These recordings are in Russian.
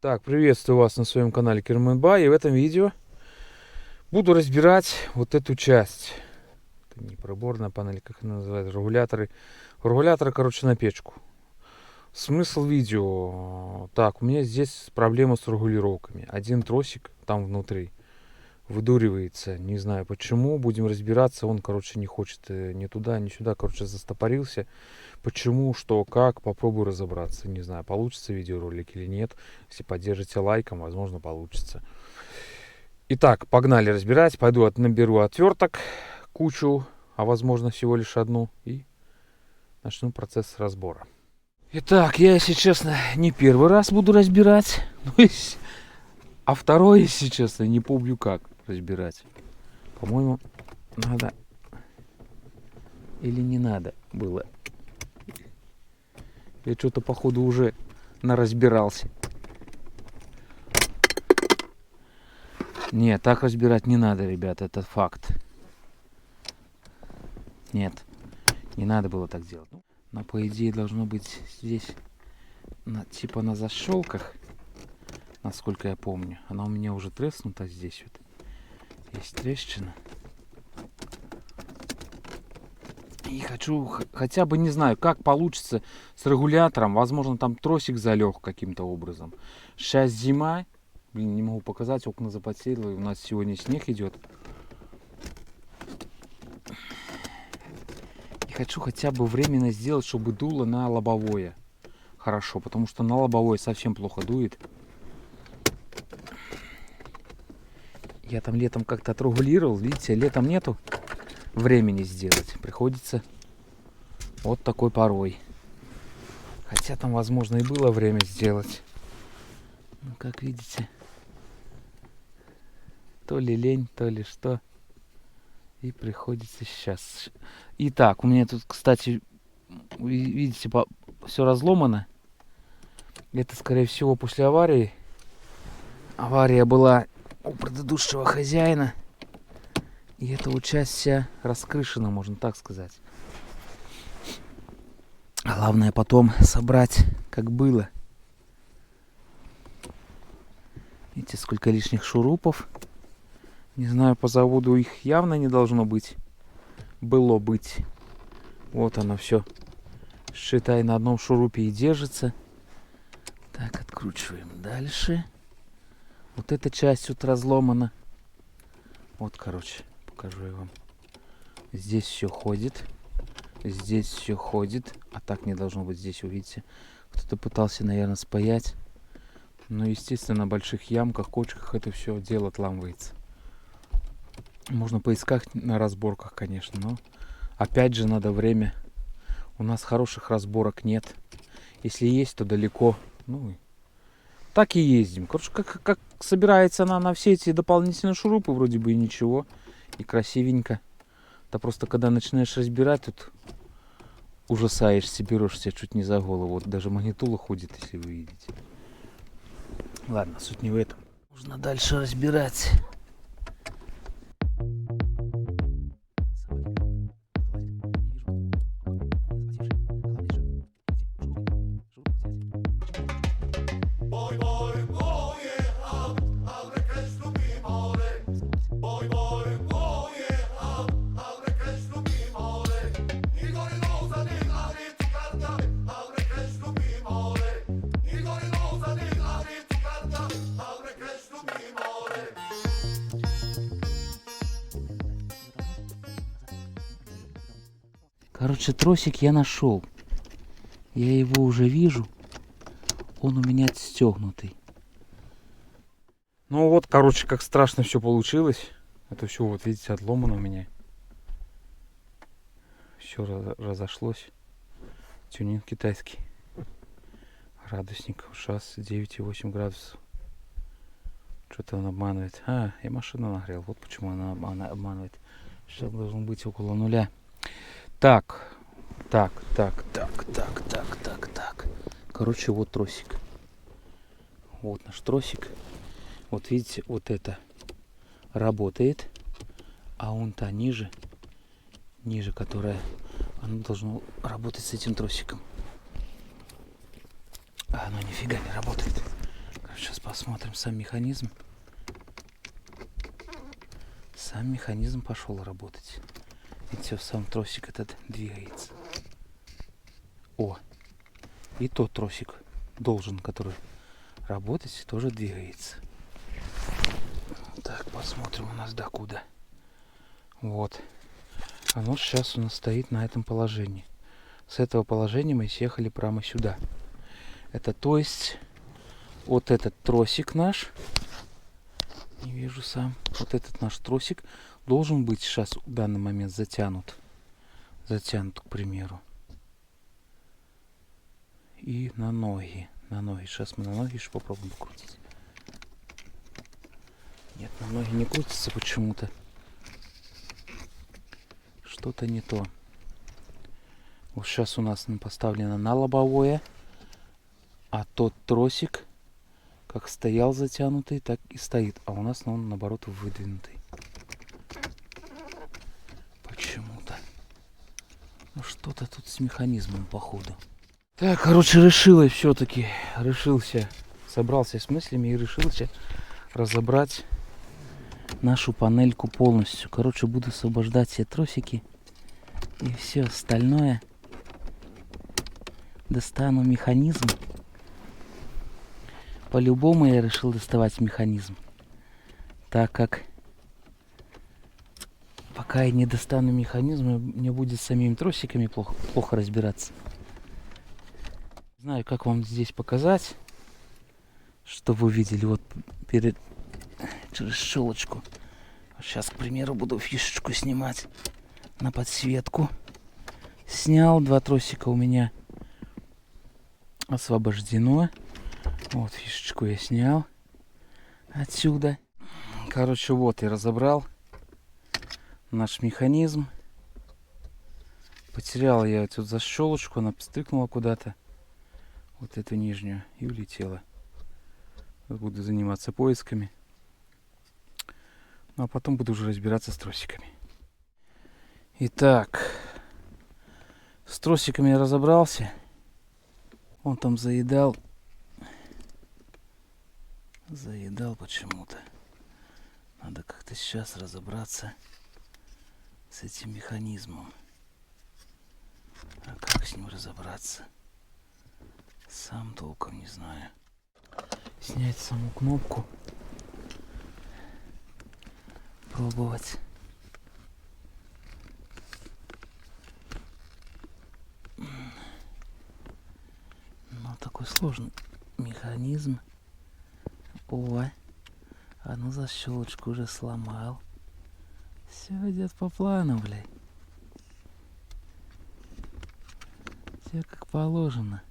Так, приветствую вас на своем канале Керменбай. И в этом видео буду разбирать вот эту часть. Это не проборная панель, как она называется, регуляторы. Регуляторы, короче, на печку. Смысл видео. Так, у меня здесь проблема с регулировками. Один тросик там внутри выдуривается. Не знаю почему. Будем разбираться. Он, короче, не хочет ни туда, ни сюда. Короче, застопорился. Почему, что, как, попробую разобраться. Не знаю, получится видеоролик или нет. Если поддержите лайком, возможно, получится. Итак, погнали разбирать. Пойду наберу отверток, кучу, а возможно всего лишь одну. И начну процесс разбора. Итак, я, если честно, не первый раз буду разбирать. А второй, если честно, не помню как разбирать. По-моему, надо или не надо было. Я что-то, походу, уже наразбирался. Нет, так разбирать не надо, ребят, это факт. Нет, не надо было так делать. Но, по идее, должно быть здесь, типа на защелках, насколько я помню. Она у меня уже треснута здесь вот. Есть трещина. И хочу, хотя бы не знаю, как получится с регулятором. Возможно, там тросик залег каким-то образом. Сейчас зима. Блин, не могу показать, окна запотели. У нас сегодня снег идет. И хочу хотя бы временно сделать, чтобы дуло на лобовое. Хорошо, потому что на лобовое совсем плохо дует. Я там летом как-то отрегулировал. Видите, летом нету времени сделать. Приходится вот такой порой. Хотя там, возможно, и было время сделать. Ну, как видите, то ли лень, то ли что. И приходится сейчас. Итак, у меня тут, кстати, видите, все разломано. Это, скорее всего, после аварии. Авария была у предыдущего хозяина. И эта вот часть вся раскрышена, можно так сказать. Главное потом собрать, как было. Видите, сколько лишних шурупов. Не знаю, по заводу их явно не должно быть. Было быть. Вот оно все. Считай, на одном шурупе и держится. Так, откручиваем дальше. Вот эта часть вот разломана. Вот, короче, покажу я вам. Здесь все ходит. Здесь все ходит. А так не должно быть здесь, увидите. Кто-то пытался, наверное, спаять. Но, естественно, на больших ямках, кочках это все дело отламывается. Можно поискать на разборках, конечно, но опять же надо время. У нас хороших разборок нет. Если есть, то далеко. Ну, так и ездим. Короче, как собирается она на все эти дополнительные шурупы, вроде бы и ничего. И красивенько. Да просто когда начинаешь разбирать, тут ужасаешься, берешься чуть не за голову. Вот даже магнитула ходит, если вы видите. Ладно, суть не в этом. Нужно дальше разбирать. Короче, тросик я нашел. Я его уже вижу. Он у меня отстегнутый. Ну вот, короче, как страшно все получилось. Это все, вот видите, отломано у меня. Все разошлось. Тюнинг китайский. Градусник. Сейчас 9,8 градусов. Что-то он обманывает. А, я машину нагрел. Вот почему она обманывает. Сейчас должен быть около нуля. Так. Короче, вот тросик. Вот наш тросик. Вот видите, вот это работает. А он-то ниже, которая, оно должно работать с этим тросиком. А оно нифига не работает. Сейчас посмотрим сам механизм. Сам механизм пошел работать. Видите, сам тросик этот двигается. О! И тот тросик должен, который работать, тоже двигается. Так, посмотрим у нас докуда. Вот. Оно сейчас у нас стоит на этом положении. С этого положения мы съехали прямо сюда. Это то есть вот этот тросик наш, не вижу сам, вот этот наш тросик должен быть сейчас в данный момент затянут. Затянут, к примеру. И на ноги. На ноги. Сейчас мы на ноги еще попробуем покрутить. Нет, на ноги не крутится почему-то. Что-то не то. Вот сейчас у нас поставлено на лобовое. А тот тросик, как стоял затянутый, так и стоит. А у нас он, наоборот, выдвинутый. Почему-то. Ну что-то тут с механизмом, походу. Так, короче, решила все-таки. Решился. Собрался с мыслями и решился разобрать нашу панельку полностью. Короче, буду освобождать все тросики. И все остальное. Достану механизм. По-любому я решил доставать механизм. Так как пока я не достану механизм, мне будет с самими тросиками плохо разбираться. Не знаю, как вам здесь показать, чтобы вы видели вот через щелочку. Сейчас, к примеру, буду фишечку снимать на подсветку. Снял, 2 тросика у меня освобождено. Вот фишечку я снял отсюда. Короче, вот я разобрал наш механизм. Потерял я эту защелочку, она пстрыкнула куда-то. Вот эту нижнюю и улетела. Буду заниматься поисками. Ну а потом буду уже разбираться с тросиками. Итак, с тросиками я разобрался. Он там заедал. Заедал почему-то. Надо как-то сейчас разобраться с этим механизмом. А как с ним разобраться? Сам толком не знаю. Снять саму кнопку. Пробовать. Но такой сложный механизм. Ой, одну защелочку уже сломал. Все идет по плану, блядь. Все как положено.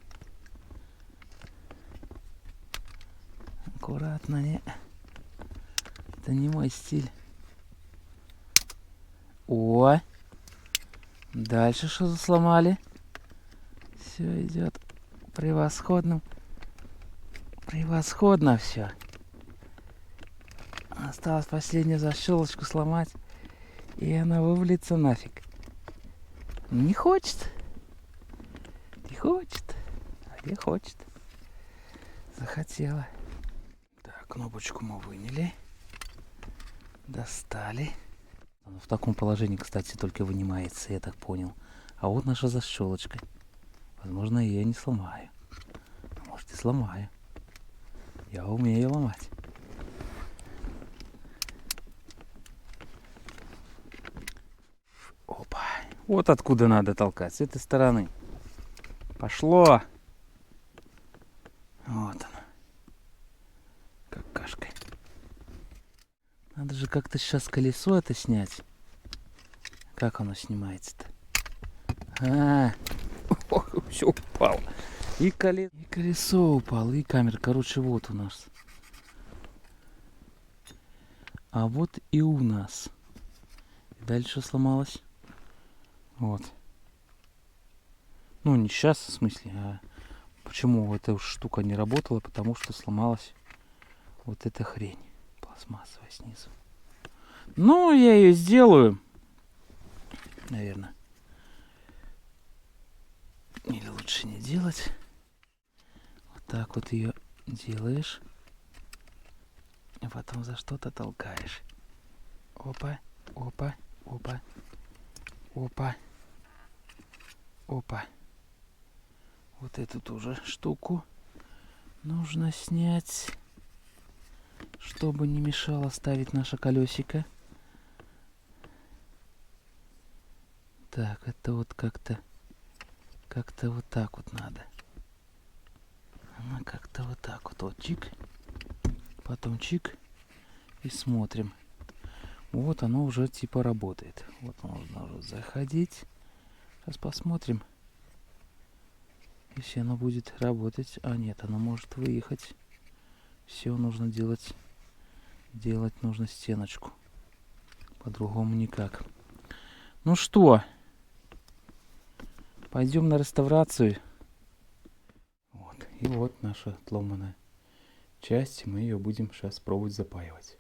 Аккуратно, не. Это не мой стиль. О, дальше что сломали? Все идет превосходно. Превосходно все. Осталось последнюю защелочку сломать, и она вывалится нафиг. Не хочет. Не хочет. А где хочет. Захотела. Так, кнопочку мы выняли. Достали. В таком положении, кстати, только вынимается, я так понял. А вот наша защелочка. Возможно, я ее не сломаю. Может, и сломаю. Я умею ломать. Опа. Вот откуда надо толкать. С этой стороны. Пошло. Вот оно. Какашкой. Надо же как-то сейчас колесо это снять. Как оно снимается-то? Все упало. И колесо упало, и камера. Короче, вот у нас. А вот и у нас. Дальше сломалось. Вот. Ну, не сейчас, в смысле, а почему эта штука не работала? Потому что сломалась вот эта хрень пластмассовая снизу. Ну, я ее сделаю. Наверное. Или лучше не делать. Вот так вот ее делаешь. потом за что-то толкаешь. Опа, опа, опа, опа, опа. Вот эту тоже штуку нужно снять, чтобы не мешало ставить наше колесико. Так, это вот как-то вот так вот надо. Она как-то вот так вот. Вот чик, потом чик и смотрим. Вот оно уже типа работает. Вот можно уже заходить. Сейчас посмотрим, если оно будет работать. А нет, оно может выехать. Все нужно делать. Делать нужно стеночку. По-другому никак. Ну что, пойдем на реставрацию. Вот. И вот наша отломанная часть. Мы ее будем сейчас пробовать запаивать.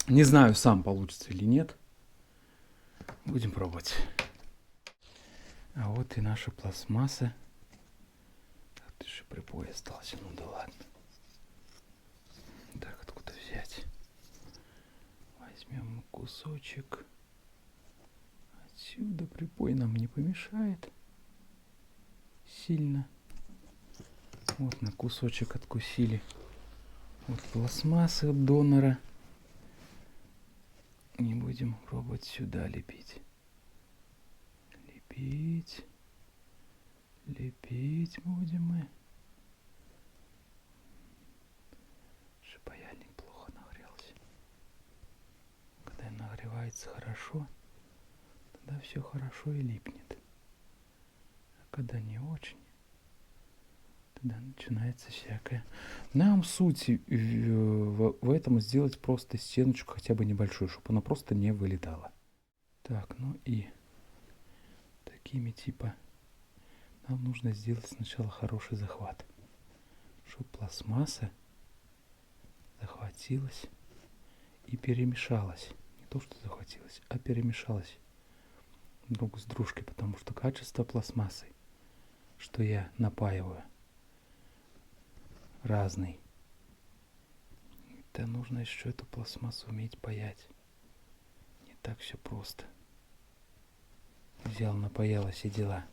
Не знаю, сам получится или нет. Будем пробовать. А вот и наша пластмасса. Тут еще припой остался. Ну да ладно. Так, откуда взять? Возьмем кусочек. Отсюда припой нам не помешает сильно. Вот на кусочек откусили. Вот пластмассы от донора. И будем пробовать сюда лепить. Лепить. Лепить будем мы. Паяльник плохо нагрелся. Когда нагревается хорошо, тогда все хорошо и липнет. А когда не очень, тогда начинается всякое. Нам суть в этом сделать просто стеночку хотя бы небольшую, чтобы она просто не вылетала. Так, ну и такими типа нам нужно сделать сначала хороший захват, чтобы пластмасса захватилась и перемешалась. Не то, что захватилась, а перемешалась друг с дружкой, потому что качество пластмассы, что я напаиваю, разный. Это нужно еще эту пластмассу уметь паять. Не так все просто. Взял, напаял, все дела.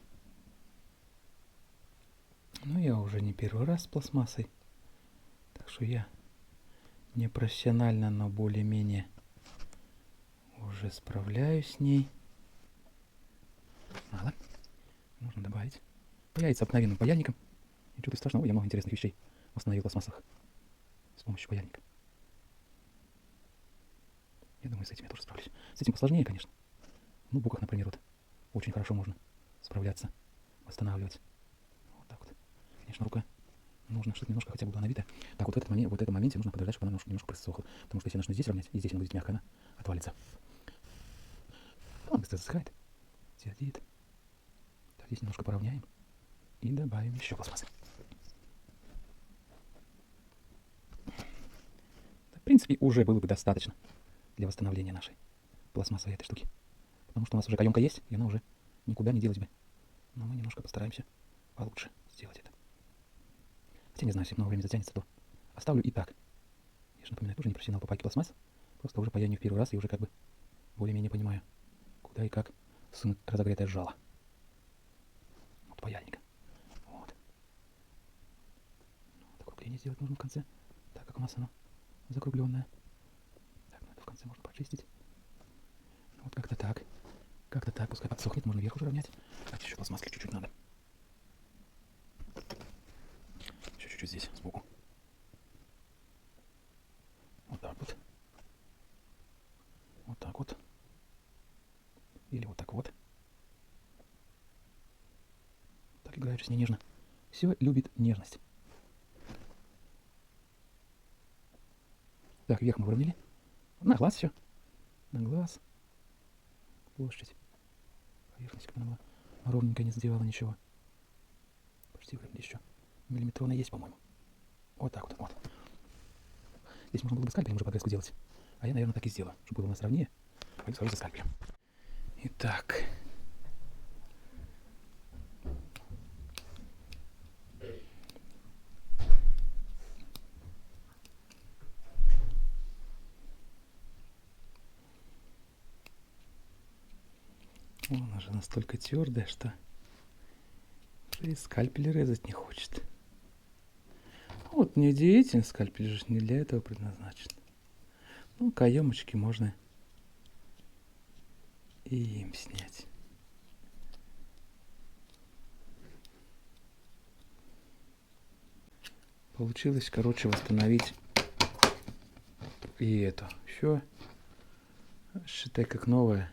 Ну, я уже не первый раз с пластмассой. Так что я не профессионально, но более-менее уже справляюсь с ней. Мало. Нужно добавить. Паяется обыкновенным паяльником. Ничего страшного, я много интересных вещей восстановил в пластмассах с помощью паяльника. Я думаю, с этим я тоже справлюсь. С этим посложнее, конечно. В ноутбуках, например, вот очень хорошо можно справляться, восстанавливать. Вот так вот. Конечно, рука нужно, чтобы немножко хотя бы была навита. Так, вот в этом моменте нужно подождать, чтобы она немножко просохла. Потому что если я начну здесь равнять, и здесь она будет мягкая, она отвалится. Он быстро засыхает. Твердеет. Так, здесь немножко поравняем. И добавим еще пластмассы. В принципе, уже было бы достаточно для восстановления нашей пластмассовой этой штуки. Потому что у нас уже каемка есть, и она уже никуда не делась бы. Но мы немножко постараемся получше сделать это. Хотя не знаю, если много времени затянется, то оставлю и так. Я же напоминаю, тоже не профессионал по пайке пластмасс. Просто уже паяю не в первый раз и уже как бы более-менее понимаю, куда и как сунуть разогретое жало. Вот паяльника. Вот. Округление сделать нужно в конце, так как у нас оно закругленное. Так, ну это в конце можно почистить. Вот как-то так. Как-то так, пускай подсохнет, можно вверх уже равнять. А еще пластмасски чуть-чуть надо. Еще чуть-чуть здесь, сбоку. Вот так вот. Вот так вот. Или вот так вот. Так играешь с ней нежно. Все любит нежность. Так, вверх мы выровняли. На глаз все. На глаз. Площадь. Поверхность, как она была ровненько, не задевала ничего. Почти выровняли еще. Миллиметровная есть, по-моему. Вот так вот, вот. Здесь можно было бы скальпелем уже подрезку делать. А я, наверное, так и сделаю, чтобы было у нас ровнее. Пойду сразу за скальпелем. Итак. Она же настолько твердая, что уже и скальпель резать не хочет. Вот неудивительно, скальпель же не для этого предназначен. Ну, каемочки можно и им снять. Получилось, короче, восстановить и это. Все. Считай, как новое.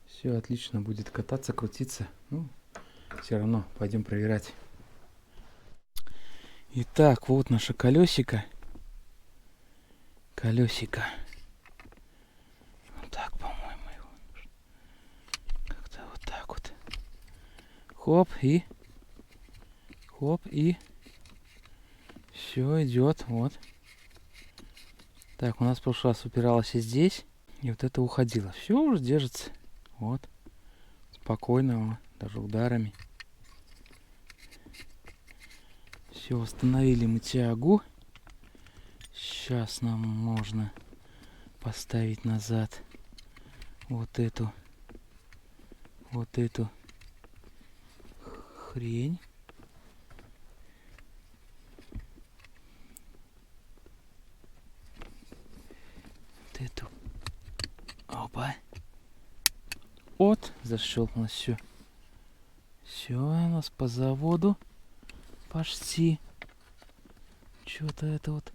Все отлично будет кататься, крутиться. Ну, все равно пойдем проверять. Итак, вот наше колесико. Колесико. Вот так, по-моему, его нужно. Как-то вот так вот. Хоп, и... Хоп, и... Все идет, вот. Так, у нас в прошлый раз упиралось и здесь. И вот это уходило. Все уже держится. Вот. Спокойно, даже ударами. Все, восстановили мы тягу. Сейчас нам можно поставить назад вот эту хрень. Вот эту. Опа. Вот, защелкнулось все. Все у нас по заводу почти. Что-то это вот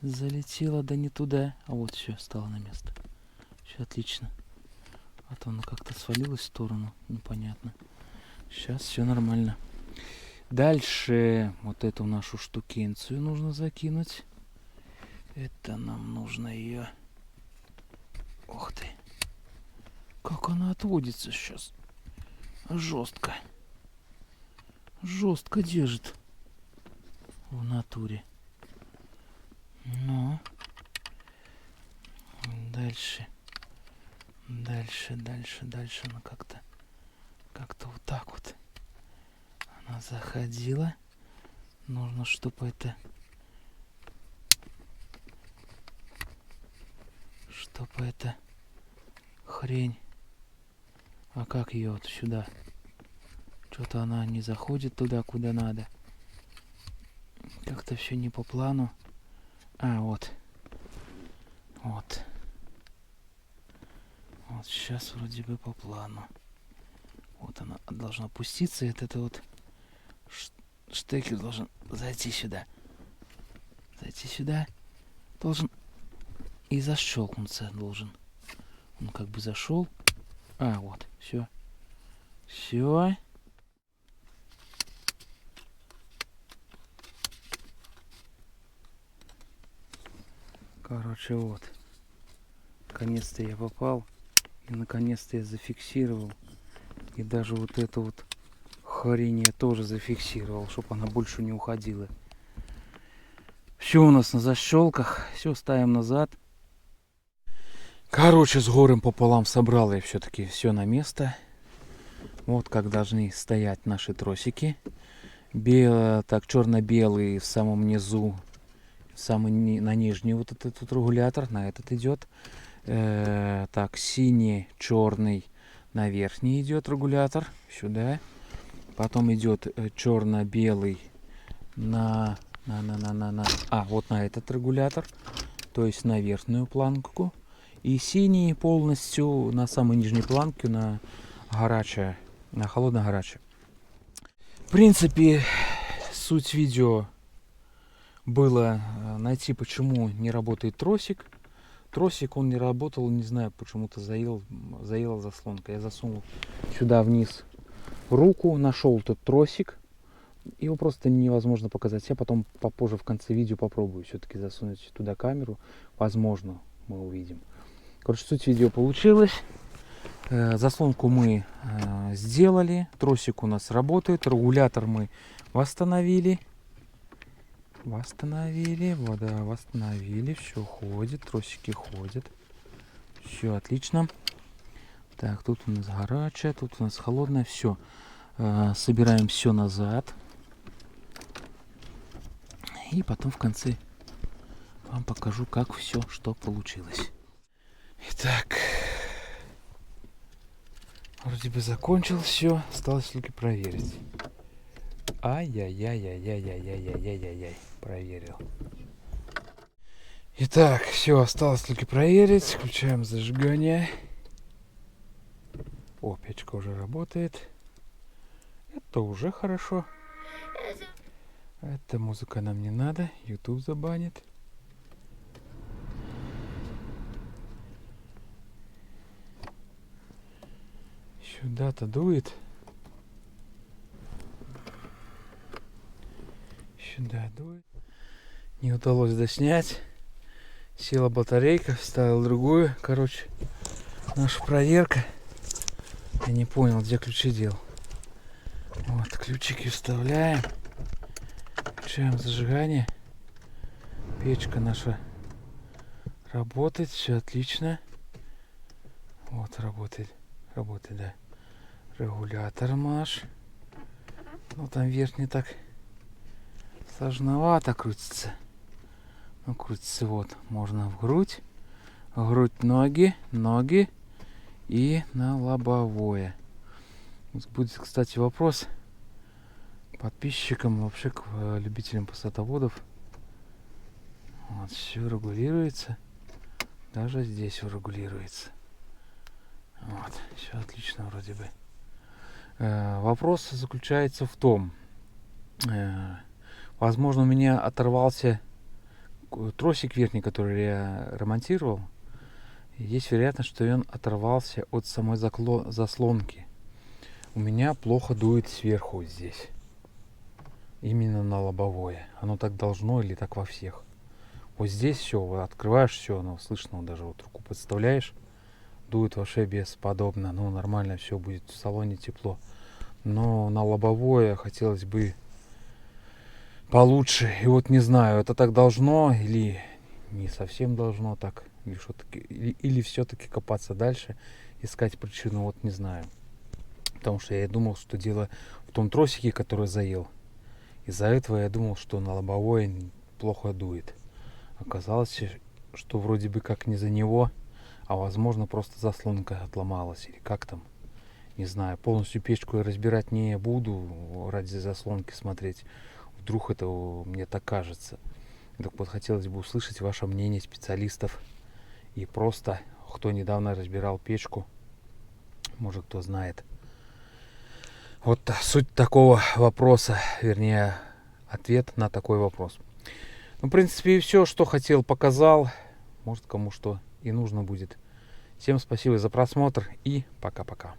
залетело, да не туда. А вот все, стало на место. Все отлично. А то оно как-то свалилось в сторону. Непонятно. Сейчас все нормально. Дальше вот эту нашу штукенцию нужно закинуть. Это нам нужно ее... Ух ты. Как она отводится сейчас. Жестко. Жестко держит. В натуре. Ну. Дальше. Дальше. Она как-то вот так вот. Она заходила. Нужно, чтобы это... Чтобы эта хрень... А как ее вот сюда? Что-то она не заходит туда, куда надо. Как-то все не по плану. А, вот. Вот. Вот сейчас вроде бы по плану. Вот она должна опуститься. И это вот штекер должен зайти сюда. Зайти сюда. Должен и защелкнуться должен. Он как бы зашел. А, вот. Все. Все. Короче, вот. Наконец-то я попал. И наконец-то я зафиксировал. И даже вот эту вот хрень я тоже зафиксировал, чтобы она больше не уходила. Все у нас на защелках. Все ставим назад. Короче, с горем пополам собрал я все-таки все на место. Вот как должны стоять наши тросики. Так, черно-белый в самом низу. На нижний вот этот вот регулятор. На этот идет. Так, синий, черный на верхний идет регулятор. Сюда. Потом идет черно-белый вот на этот регулятор. То есть на верхнюю планку. И синий полностью на самой нижней планке, на горячее, на холодно-горячее. В принципе, суть видео было найти, почему не работает тросик. Тросик он не работал, не знаю, почему-то заела заслонка. Я засунул сюда вниз руку, нашел тот тросик. Его просто невозможно показать. Я потом попозже в конце видео попробую все-таки засунуть туда камеру. Возможно, мы увидим. Короче, суть видео получилась. Заслонку мы сделали. Тросик у нас работает. Регулятор мы восстановили. Восстановили. Все ходит. Тросики ходят. Все отлично. Так, тут у нас горячее. Тут у нас холодное. Все. Собираем все назад. И потом в конце вам покажу, как все, что получилось. Итак, Вроде бы закончил все. Осталось только проверить. Ай-яй-яй-яй-яй-яй-яй-яй-яй-яй. Проверил. Итак, все, осталось только проверить. Включаем зажигание. О, печка уже работает. Это уже хорошо. Эта музыка нам не надо. YouTube забанит. Сюда-то дует. Сюда дует. Не удалось доснять. Села батарейка, вставил другую. Короче, наша проверка. Я не понял, где ключи дел. Вот, ключики вставляем. Включаем зажигание. Печка наша работает, все отлично. Вот, работает. Работает, да. Регулятор наш. Ну, там верхний так сложновато крутится. Ну, крутится вот. Можно в грудь. Грудь, ноги, ноги. И на лобовое. Будет, кстати, вопрос подписчикам, вообще к любителям пассатоводов. Вот, все регулируется. Даже здесь регулируется. Вот, все отлично вроде бы. Вопрос заключается в том, возможно, у меня оторвался тросик верхний, который я ремонтировал. Есть вероятность, что он оторвался от самой заслонки. У меня плохо дует сверху здесь. Именно на лобовое. Оно так должно или так во всех. Вот здесь все, вот открываешь все, оно слышно, даже вот руку подставляешь, дует вообще бесподобно. Ну, нормально все будет, в салоне тепло. Но на лобовое хотелось бы получше. И вот не знаю, это так должно или не совсем должно так. Или, или все-таки копаться дальше, искать причину, вот не знаю. Потому что я думал, что дело в том тросике, который заел. Из-за этого я думал, что на лобовое плохо дует. Оказалось, что вроде бы как не за него, а возможно просто заслонка отломалась или как там. Не знаю, полностью печку я разбирать не буду, ради заслонки смотреть. Вдруг это мне так кажется. Так вот, хотелось бы услышать ваше мнение специалистов. И просто, кто недавно разбирал печку, может кто знает. Вот суть такого вопроса, вернее, ответ на такой вопрос. Ну, в принципе, и все, что хотел, показал. Может, кому что и нужно будет. Всем спасибо за просмотр и пока-пока.